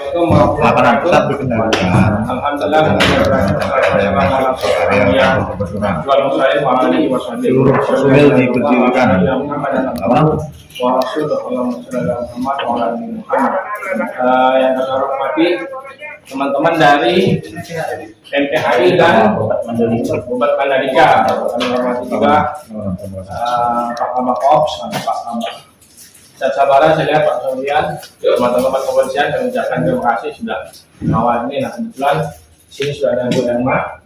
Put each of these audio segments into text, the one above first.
Assalamualaikum warahmatullahi wabarakatuh. Alhamdulillah, seluruh personel diberdirikan. Yang saya hormati teman-teman dari MPHI dan Obat Mandalika. Kami hormati juga Pak Kabak Ops, Pak Kabak. Dan sabaran saya lihat Pak Sofian, teman-teman kepolisian, kami ucapkan terima kasih sudah mengawal ini. Nah kebetulan sini sudah ada Bu Emma,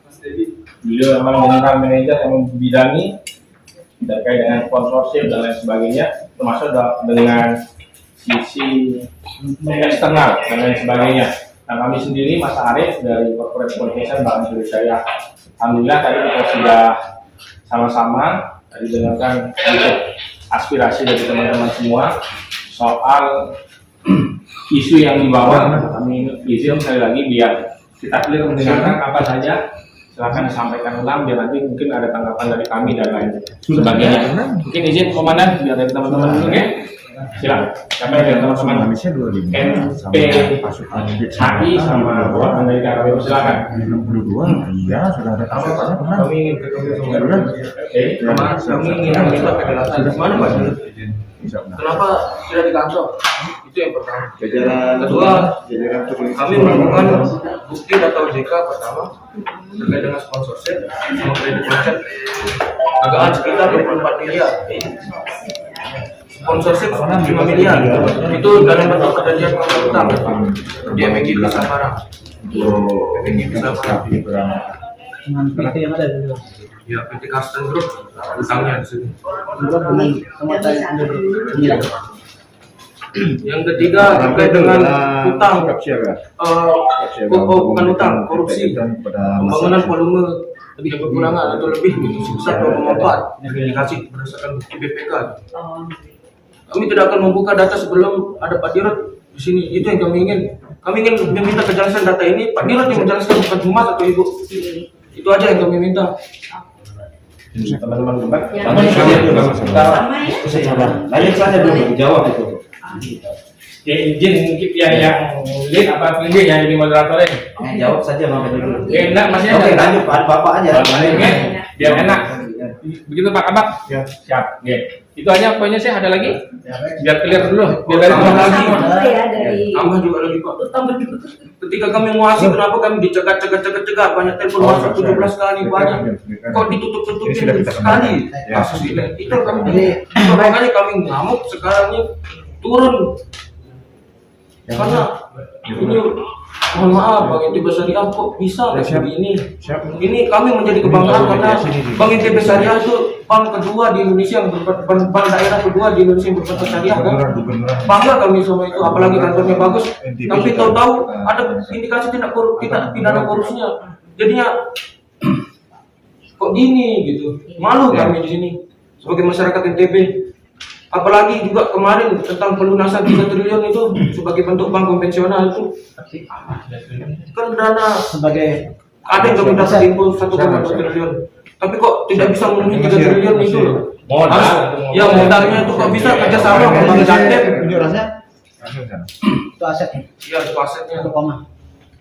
beliau memang merupakan manajer yang membidangi terkait dengan sponsorship dan lain sebagainya, termasuk dengan sisi eksternal dan lain sebagainya. Nah kami sendiri Mas Arief dari Corporate Communication Bank Indonesia. Alhamdulillah tadi kita sudah sama-sama tadi dengarkan untuk aspirasi dari teman-teman semua soal isu yang dibawa. Kami izin sekali lagi biar kita clear mendengarkan apa saja, silakan disampaikan ulang biar nanti mungkin ada tanggapan dari kami dan lain sebagainya. Mungkin izin komandan biar dari teman-teman dulu ya. Silakan. Siapa yang dari teman-teman? MPHI sama Bapak Mandalika kami silakan. 62 iya sudah ada tanggapannya pernah. Kami ingin ketemu sama kami ingin minta penjelasan mana Pak? Kenapa tidak di kantor? Itu yang pertama. Jajaran Kedua, kami menemukan bukti data OJK pertama terkait dengan sponsorship sama kredit macet agaan sekitar 24 miliar. Sponsorship 5 miliar itu dalam bentuk perjanjian utang di MG Nusantara. MG Nusantara. Dengan PT yang ada di Ya, PT Karsten Group utangnya di sini. Yang ketiga terkait dengan utang, bukan utang, korupsi, pembangunan volume yang kekurangan atau lebih sebesar 2,4 yang dikasih berdasarkan bukti BPK. Kami tidak akan membuka data sebelum ada Pak Dirut di sini. Itu yang kami ingin. Kami ingin meminta kejelasan data ini. Pak Dirut yang menjelaskan, bukan Humas atau Ibu. Itu aja yang kami minta. Teman-teman debat. Lanjut saja dulu jawab itu. Ya izin mungkin yang lead apa pilih yang jadi moderatornya. Jawab saja Bang dulu. Enak masnya. Oke, lanjut Bapak aja. Biar enak. Begitu Pak Kabak? Ya. Siap. Oke. Itu aja poinnya sih, ada lagi? Biar clear dulu. Biar dari teman lagi. Tambah juga lagi Pak. Ketika kami muasi, kenapa kami dicegat banyak telepon masuk 17 kali banyak. Kok ditutup-tutupin sekali kasus ini? Itu kami makanya kami ngamuk sekarang ini turun. Karena ini mohon maaf Bang Intip Syariah kok bisa kayak begini. Ini kami menjadi kebanggaan karena Bang Intip Syariah itu bank kedua di Indonesia yang bank daerah kedua di Indonesia yang berbentuk syariah kan. Bangga kami sama itu, apalagi kantornya bagus. Tapi tahu-tahu ada indikasi pidana korupsinya. Jadinya kok gini gitu. Malu kami di sini sebagai masyarakat NTB. Apalagi juga kemarin tentang pelunasan 3 triliun itu sebagai bentuk bank konvensional itu kan dana sebagai ada yang kami dapat info 1,2 triliun, tapi kok tidak bisa memenuhi 3 triliun itu loh. Ya modalnya itu kok bisa kerjasama dengan Jantet. itu asetnya. Iya itu asetnya. Itu koma.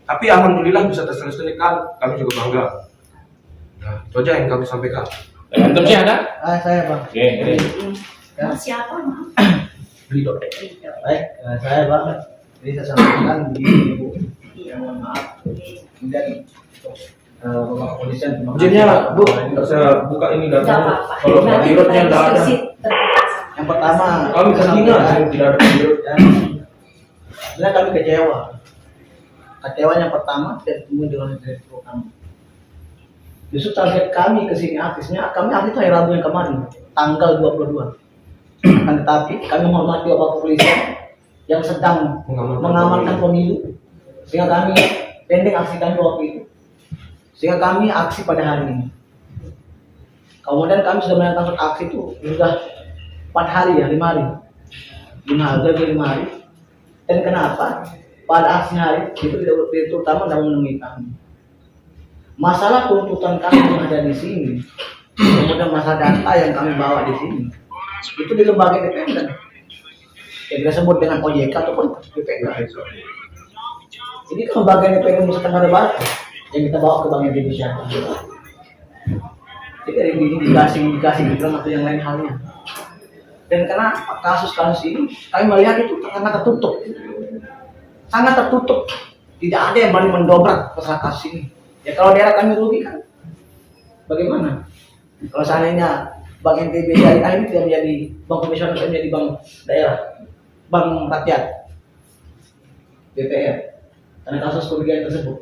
Tapi alhamdulillah bisa terselesaikan, kami juga bangga. Nah itu aja yang kami sampaikan. Antum sih ada? Saya Bang. Oke, ini. Siapa maaf? Ridho. Baik, saya Bang. Jadi saya sampaikan begini Ibu. Mohon maaf. Kemudian Bapak kepolisian. Izinnya Bu, saya buka ini datanya. Kalau Pak Dirutnya tidak ada. Yang pertama, Kami terhina tidak ada Pak Dirut. sebenarnya kami kecewa. Kecewa yang pertama tidak ketemu dengan direktur kami. Justru target kami ke sini artisnya, kami artis hari Rabu yang kemarin, tanggal 22. Akan tetapi kami menghormati Bapak kepolisian yang sedang mengamankan pemilu, sehingga kami pending aksi kami waktu itu, sehingga kami aksi pada hari ini. Kemudian kami sudah menentang aksi itu sudah 4 hari ya, 5 hari, 5 hari. Dan kenapa pada aksi hari itu terutama dalam menemui kami? Masalah tuntutan kami yang ada di sini, kemudian masalah data yang kami bawa di sini, itu di lembaga independen yang kita sebut dengan OJK ataupun BPK. Ini kan bagian ekonomi Nusa Tenggara Barat yang kita bawa ke Bank Indonesia. Jadi dikasih dibilang atau yang lain halnya. Dan karena kasus-kasus ini kami melihat itu sangat tertutup, tidak ada yang berani mendobrak masalah kasus ini. Ya kalau daerah kami rugi kan, bagaimana? Kalau seandainya Bank NTB Syariah ini tidak menjadi bank konvensional, tidak menjadi bank daerah, bank rakyat, BPR, karena kasus kerugian tersebut.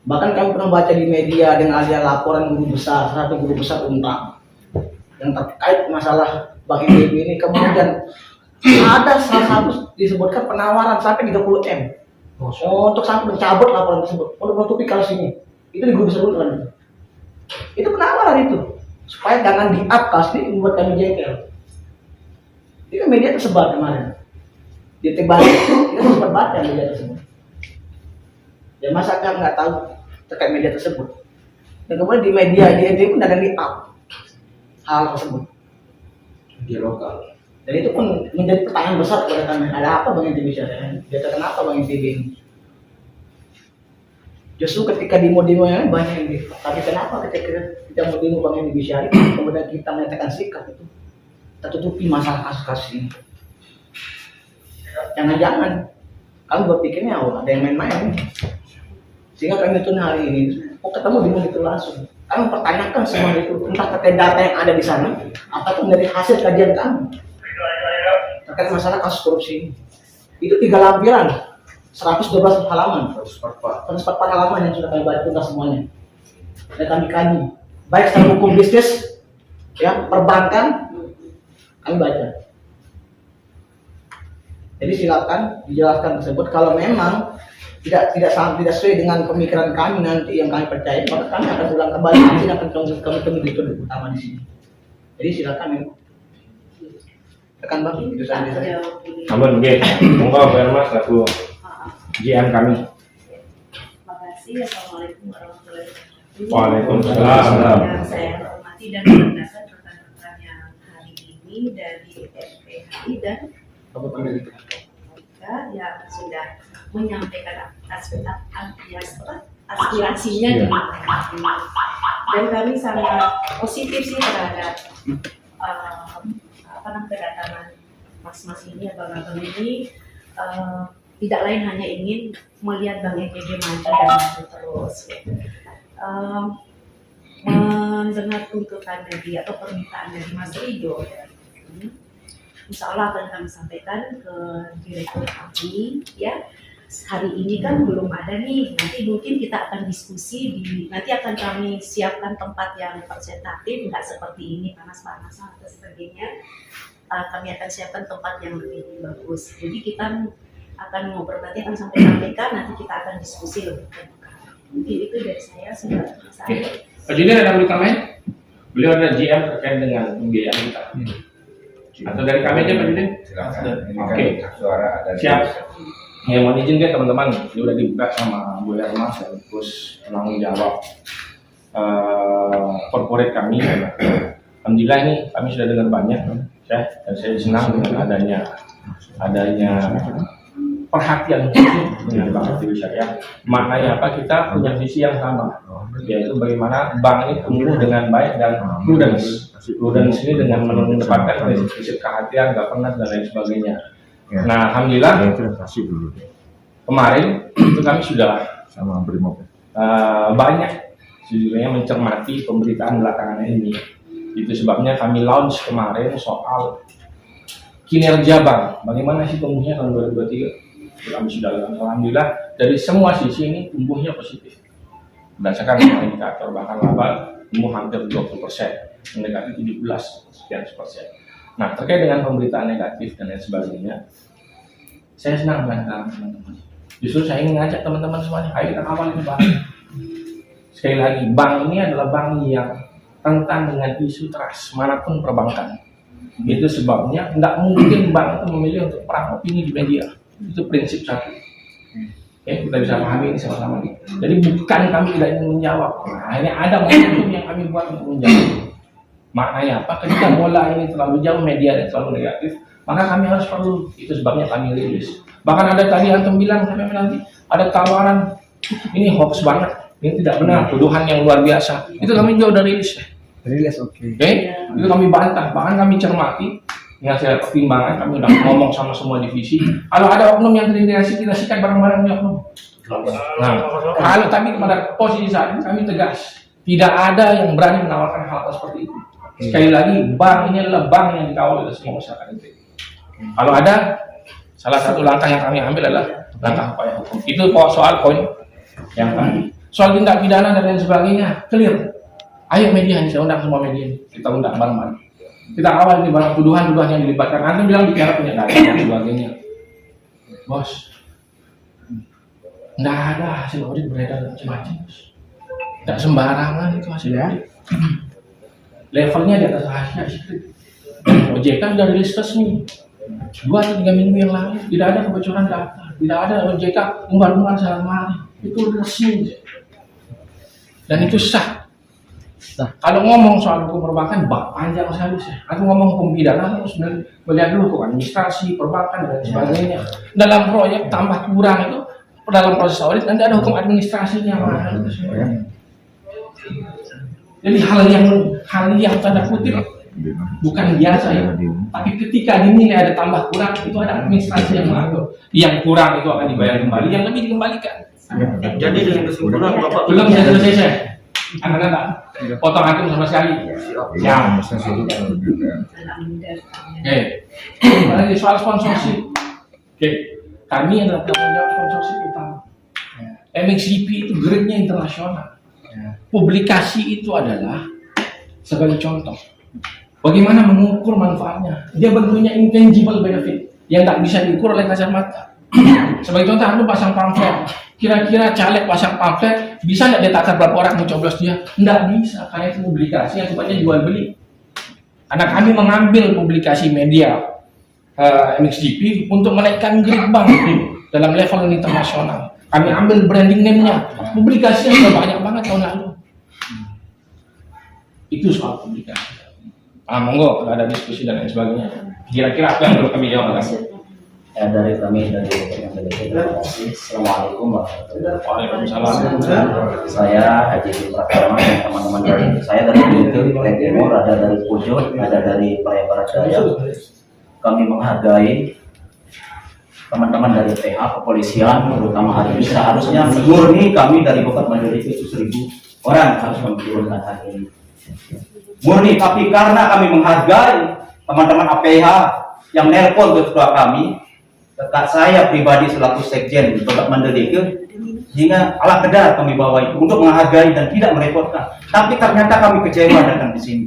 Bahkan kami pernah baca di media dengan ada laporan satu guru besar Unpad yang terkait masalah Bank NTB ini, kemudian ada salah satu disebutkan penawaran sampai 30 M untuk sampai mencabut laporan tersebut untuk menutupi kasus ini. Itu di guru besar Unpad. Itu penawaran itu supaya jangan di-up kasus ini, membuat kami jengkel. Itu media tersebar kemarin. Di Tebali kita sempat baca media tersebut. Dan masyarakat nggak tahu terkait media tersebut. Dan kemudian di media di NTB pun ada di-up hal tersebut. Di lokal. Dan itu pun menjadi pertanyaan besar kepada kami. Ada apa Bank NTB Syariah? Dia kenapa Bank NTB ini? Justru ketika demo-demo yang lain banyak yang gitu. Tapi kenapa ketika kita mau demo Bank NTB Syariah, kemudian kita menyatakan sikap itu tertutupi masalah kasus-kasus ini? Jangan-jangan kami berpikirnya ada yang main-main. Sehingga kami tunda hari ini, ketemu dengan itu langsung. Kami mempertanyakan semua itu, entah terkait data yang ada di sana, ataupun dari hasil kajian kami terkait masalah kasus korupsi ini. Itu 3 lampiran, 112 halaman, 144 halaman yang sudah kami baca tuntas semuanya. Dan kami kaji, baik secara hukum bisnis, ya perbankan, kami baca. Jadi silakan dijelaskan tersebut. Kalau memang tidak sesuai dengan pemikiran kami nanti yang kami percaya, maka kami akan ulang kembali. Nanti akan kami temui itu utama di sini. Jadi silakan ya. Tekan Bang, itu saja. Aman, oke. Monggo Pak Mas selaku GM kami. Terima kasih. Assalamualaikum warahmatullahi wabarakatuh. Waalaikumsalam. Yang saya hormati dan berdasarkan rekan-rekan yang hari ini dari SPHI dan yang sudah menyampaikan aspirasinya di dan kami sangat positif sih terhadap kedatangan mas-mas ini, abang-abang ini, tidak lain hanya ingin melihat Bank NTB maju dan maju terus. Mendengar tuntutan dari atau permintaan dari Mas Rido, insya Allah akan kami sampaikan ke direktur kami ya. Hari ini kan belum ada nih, nanti mungkin kita akan diskusi nanti akan kami siapkan tempat yang representatif, nggak seperti ini panas-panasan atau sebagainya. Kami akan siapkan tempat yang lebih bagus. Jadi kita akan ngobrol, nanti akan sampaikan, nanti kita akan diskusi lebih terbuka. Mungkin itu dari saya sudah selesai. Pak Junir ada beli kami? Beliau ada GM terkait dengan pembiayaan kita. Atau dari kami aja Pak Junir? Silakan. Oke. Suara ada. Siap. Ya mohon izin deh teman-teman, ini udah dibuka sama Bu Herma sekaligus penanggung jawab corporate kami. Alhamdulillah ini kami sudah dengar banyak ya, dan saya senang dengan adanya perhatian dengan Bank NTB Syariah. Maknanya apa? Kita punya visi yang sama, yaitu bagaimana bank ini tumbuh dengan baik dan prudence. Prudence ini dengan menempatkan prinsip kehatian, governance dan lain sebagainya. Ya. Nah, alhamdulillah kemarin itu kami sudah sama Brimob banyak sejujurnya mencermati pemberitaan belakangan ini. Itu sebabnya kami launch kemarin soal kinerja bank. Bagaimana sih tumbuhnya tahun 2023? Kami sudah launch. Alhamdulillah dari semua sisi ini tumbuhnya positif. Berdasarkan indikator bahkan laba tumbuh hampir 20%, mendekati 17%. Nah, terkait dengan pemberitaan negatif dan lain sebagainya, saya senang dengan teman-teman. Justru saya ingin ngajak teman-teman semuanya, ayo kita kawal ini bank. Sekali lagi, bank ini adalah bank yang rentan dengan isu trust manapun perbankan. Itu sebabnya nggak mungkin bank itu memilih untuk perang opini di media. Itu prinsip satu. Oke, kita bisa pahami ini sama-sama. Jadi bukan kami tidak ingin menjawab. Nah, ini ada momentum yang kami buat untuk menjawab. Maknanya apa? Ketika bola ini terlalu jauh, media dan terlalu negatif, maka kami harus perlu. Itu sebabnya kami rilis Bahkan ada tadi antum bilang nanti ada tawaran ini hoax banget, ini tidak benar, tuduhan yang luar biasa. Itu kami juga udah rilis ya. Rilis oke. Oke, itu kami bantah, bahkan kami cermati. Yang saya pertimbangan, kami udah ngomong sama semua divisi. Kalau ada oknum yang terintegrasi, kita sikat barang-barang oknum. Nah, kalau tapi pada posisi saat ini kami tegas, tidak ada yang berani menawarkan hal seperti itu. Sekali lagi, bank ini adalah bank yang dikawal oleh semua masyarakat itu. Kalau ada, salah satu langkah yang kami ambil adalah langkah upaya hukum. Itu soal poin yang tadi. Soal tindak pidana dan lain sebagainya, clear. Ayo media, saya undang semua media, kita undang bareng-bareng. Kita awal ini barang tuduhan-tuduhan yang dilibatkan. Antum bilang bicara punya data dan sebagainya. Bos, nggak ada hasil audit beredar macam-macam. Nggak sembarangan itu hasilnya. Levelnya di atas rahasia secret. OJK sudah rilis resmi 2 atau 3 minggu yang lalu. Tidak ada kebocoran data. Tidak ada OJK umbar-umbar sehari. Itu resmi. Dan itu sah. Nah, kalau ngomong soal hukum perbankan, panjang sekali sih. Aku ngomong hukum pidana, harus melihat dulu hukum administrasi, perbankan dan sebagainya. Dalam proyek tambah kurang itu, dalam proses audit nanti ada hukum administrasinya. Jadi hal yang tanda kutip bukan biasa ya. Tapi ketika dinilai ada tambah kurang, itu ada administrasi yang mengatur. Yang kurang itu akan dibayar kembali, yang lebih dikembalikan. Jadi dengan kesimpulan Bapak Belum selesai. Anak-anak, potong hakim sama sekali. Ya. Oke. Lagi soal sponsorship. Oke. Kami adalah tanggung jawab sponsorship utama. MXGP itu grade-nya internasional. Publikasi itu adalah sebagai contoh. Bagaimana mengukur manfaatnya? Dia bentuknya intangible benefit yang tak bisa diukur oleh kasat mata. Sebagai contoh, aku pasang pamflet. Kira-kira caleg pasang pamflet bisa nggak dia takar berapa orang mau coblos dia? Nggak bisa, karena itu publikasi yang sifatnya jual beli. Karena kami mengambil publikasi media MXGP untuk menaikkan grade bank dalam level internasional. Kami ambil branding name-nya. Publikasinya sudah banyak banget tahun lalu. Itu soal publikasi. Monggo kalau ada diskusi dan lain sebagainya. Kira-kira apa yang perlu kami jawab? Ya, dari kami dari terima kasih. Assalamualaikum warahmatullahi wabarakatuh. Waalaikumsalam. Saya Haji Pratama dan teman-teman dari Bukit Timur, ada dari Pujon, ada dari Praia Barat Daya. Kami menghargai teman-teman dari PH kepolisian, terutama hari ini seharusnya murni kami dari Bupati Mandalika itu 1.000 orang harus menurunkan hari ini. Murni, tapi karena kami menghargai teman-teman APH yang nelpon ke ketua kami, dekat saya pribadi selaku sekjen Bupati Mandalika, hingga ala kedar kami bawa itu untuk menghargai dan tidak merepotkan. Tapi ternyata kami kecewa datang di sini.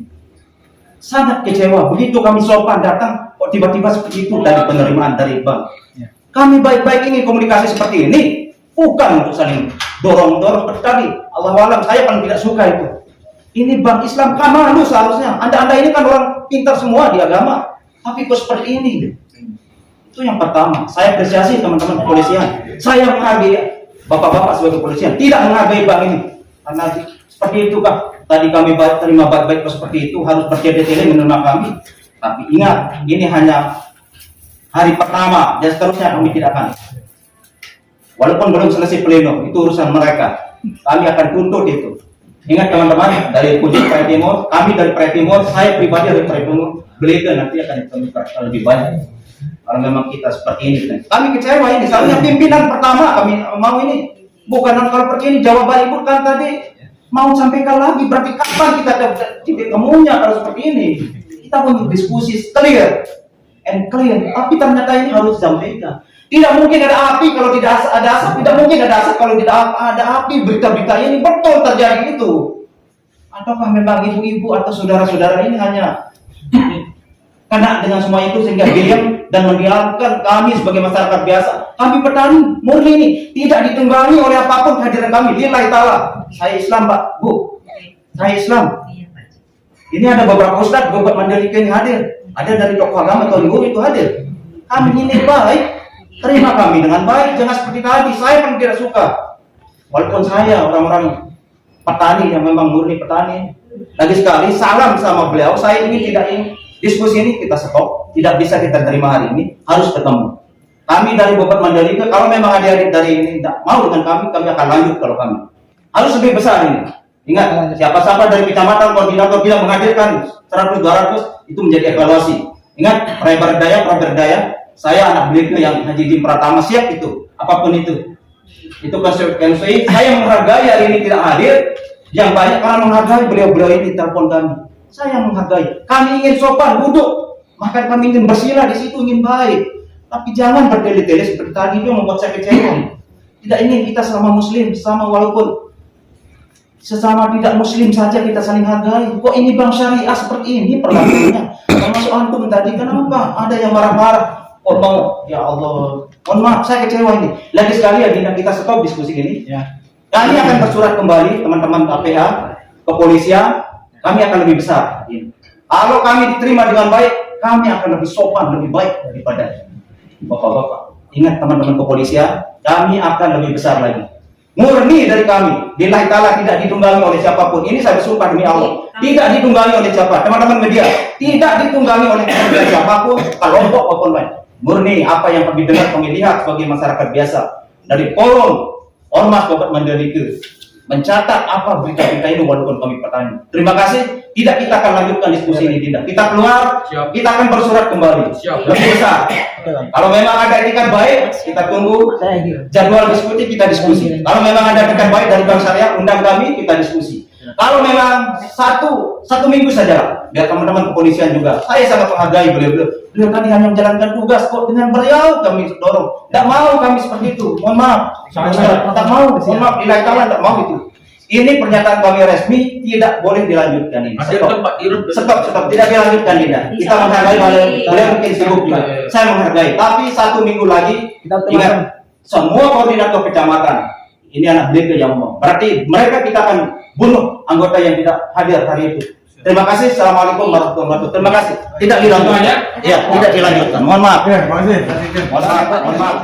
Sangat kecewa. Begitu kami sopan datang, kok tiba-tiba seperti itu dari penerimaan dari bank. Kami baik-baik ingin komunikasi seperti ini, bukan untuk saling dorong-dorong. Tadi Allah alam saya paling tidak suka itu. Ini bank Islam kan malu seharusnya. Anda ini kan orang pintar semua di agama, tapi kok seperti ini? Itu yang pertama. Saya apresiasi teman-teman kepolisian. Saya menghargai bapak-bapak sebagai kepolisian, tidak menghargai bank ini. Karena seperti itu Pak. Tadi kami terima baik-baik seperti itu, harus bertele-tele menerima kami. Tapi ingat, ini hanya hari pertama dan seterusnya kami tidak akan. Walaupun belum selesai pleno, itu urusan mereka. Kami akan tuntut itu. Ingat teman-teman, dari Pujon Praia Timur, kami dari Praia Timur, saya pribadi dari Praia Timur, beliau nanti akan kami periksa lebih banyak. Kalau memang kita seperti ini, kami kecewa ini. Soalnya pimpinan pertama kami mau ini, bukan kalau seperti ini. Jawaban ibu kan tadi mau sampaikan lagi, berarti kapan kita dapat titik temunya kalau seperti ini? Kita pun diskusi clear and clear, tapi ternyata ini harus disampaikan. Tidak mungkin ada api kalau tidak ada asap, tidak mungkin ada asap kalau tidak ada api. Berita-berita ini betul terjadi itu. Ataukah memang ibu-ibu atau saudara-saudara ini hanya karena dengan semua itu sehingga diam dan mendiamkan kami sebagai masyarakat biasa. Kami petani murni ini tidak ditunggangi oleh apapun kehadiran kami. Lillahi ta'ala. Saya Islam Pak, Bu. Saya Islam. Ini ada beberapa ustadz Bupati Mandalika yang hadir. Ada dari tokoh agama atau guru itu hadir. Kami ini baik, terima kami dengan baik. Jangan seperti tadi. Saya pun tidak suka. Walaupun saya orang-orang petani yang memang murni petani. Lagi sekali salam sama beliau. Saya ini tidak ingin diskusi ini kita stop. Tidak bisa kita terima hari ini. Harus ketemu. Kami dari Bupati Mandalika, kalau memang adik-adik dari ini tidak mau dengan kami akan lanjut kalau kami. Harus lebih besar ini. Ingat, siapa-siapa dari kecamatan, koordinator bila menghadirkan 100-200 itu menjadi evaluasi. Ingat, Praberdaya, saya anak beliau yang Haji Jim Pratama siap itu, apapun itu. Itu konsekuensi. Saya menghargai hari ini tidak hadir, yang banyak karena menghargai beliau-beliau ini telepon kami. Saya menghargai. Kami ingin sopan, duduk, maka kami ingin bersila di situ, ingin baik. Tapi jangan bertele-tele seperti tadi itu membuat saya kecewa. Tidak ingin kita selama Muslim, sama walaupun sesama tidak Muslim saja kita saling hargai. Kok ini bang syariah seperti ini perlakuannya? Termasuk antum tadi kenapa ada yang marah-marah? Oh mau, ya Allah, mohon maaf saya kecewa ini. Lagi sekali ya kita stop diskusi ini. Ya. Kami akan bersurat kembali teman-teman KPH, kepolisian, kami akan lebih besar. Kalau kami diterima dengan baik, kami akan lebih sopan, lebih baik daripada bapak-bapak. Ingat teman-teman kepolisian, kami akan lebih besar lagi. Murni dari kami, lillahi ta'ala, tidak ditunggangi oleh siapapun. Ini saya bersumpah demi Allah, tidak ditunggangi oleh siapa. Teman-teman media, tidak ditunggangi oleh siapapun, kelompok maupun lain. Murni apa yang kami dengar, kami lihat sebagai masyarakat biasa dari forum Ormas Bupati Mandalika mencatat apa berita-berita ini walaupun kami bertanya. Terima kasih. Tidak, kita akan lanjutkan diskusi ini. Tidak, kita keluar, kita akan bersurat kembali. Lebih besar. Kalau memang ada etikat baik, kita tunggu jadwal diskusi, kita diskusi. Kalau memang ada etikat baik dari Bank Syariah, undang kami, kita diskusi. Kalau memang satu minggu saja, biar teman-teman kepolisian juga. Saya sangat menghargai beliau tadi hanya menjalankan tugas kok, dengan beliau kami dorong. Tidak mau kami seperti itu. Mohon maaf. Tak mau. Mohon maaf. Nilai kalah tidak mau itu. Ini pernyataan kami resmi, tidak boleh dilanjutkan ini. Stop. Tidak dilanjutkan ini. Kita menghargai beliau mungkin sibuk juga. Saya menghargai. Tapi 1 minggu lagi, ingat, semua koordinator kecamatan, ini anak beliau yang ngomong. Berarti mereka kita akan bunuh anggota yang tidak hadir hari itu. Terima kasih. Assalamualaikum warahmatullahi wabarakatuh. Terima kasih. Tidak dilanjutkan. Ya, tidak dilanjutkan. Mohon maaf. Terima kasih. Mohon maaf.